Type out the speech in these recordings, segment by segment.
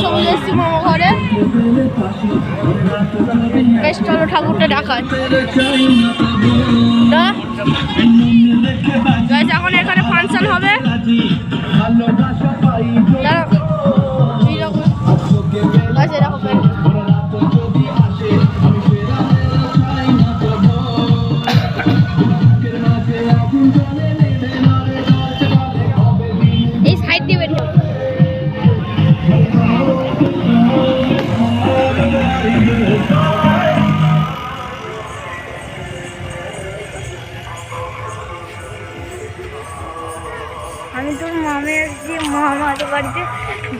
চলে এসছি মামা ঘরে। বেশ চলো ঠাকুরটা দেখায়। এখন এখানে ফাংশন হবে। এই সাইড দিয়ে বেরিয়ে আমি তোর মামের যে মামাদের বাড়িতে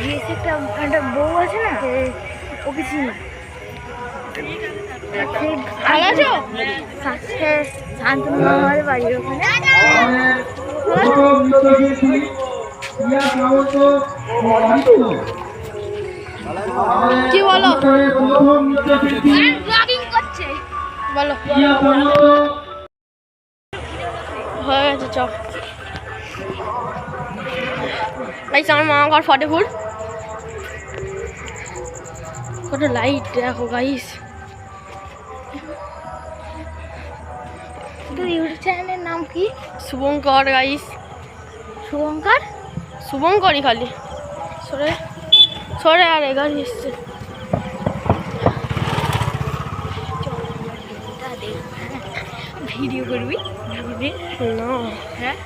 গিয়েছে, একটা বউ আছে না, ওকে চিনি। শান্তনু মামাদের বাড়ি ওখানে। কি বলো? করছে বলো। হয়ে গেছে চপ। গাইস আমার মামা ঘর ফতেপুর। কত লাইট দেখো গাইস। তোর ইউটিউব চ্যানেলের নাম কি? শুভঙ্কর গাইস। শুভঙ্কর? শুভঙ্করই খালি। সরে সরে আর গাড়ি এসছে। ভিডিও করবি? না হ্যাঁ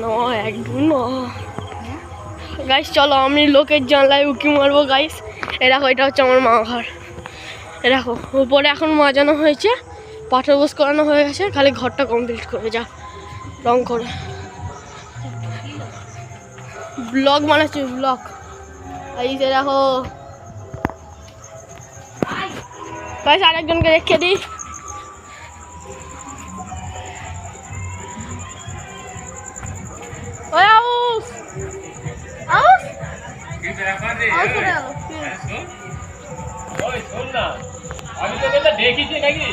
না একদম না। গাইস চলো আমি লোকের জানলায় উঁকি মারবো গাইস। এ দেখো এটা হচ্ছে আমার মা ঘর। এ দেখো উপরে এখন মাজানো হয়েছে, পাথর বস করানো হয়ে গেছে, খালি ঘরটা কমপ্লিট করবে যা রং করে। ব্লগ বানাচ্ছি ব্লগ। গাইস এ দেখো গাইস আরেকজনকে রেখে দিই। ওই আউস আউস কি ব্যাপার রে? ওই শোন না, আমি তোকে তো দেখিছি নাকি?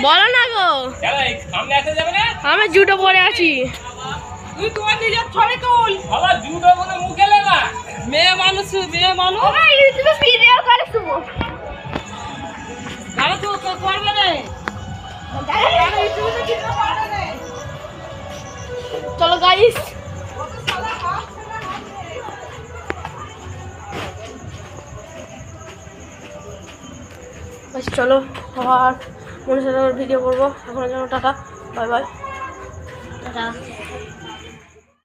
বলো না গো। চলো সামনে আসতে যাবে না? আমি জুতো পরে আছি। তুই তোমার নিজের ছবি তুল। বাবা জুতো বলে মুখে লাগা। মেয়ে মানুষ ওই ইউটিউবে ভিডিও করে শুভ। আরে তো করবে না। আরে ইউটিউবে ভিডিও করে না। চলো গাইস চলো আবার মনে সাথে ভিডিও করবো। এখন জন্য টাটা, বাই বাই, টাটা।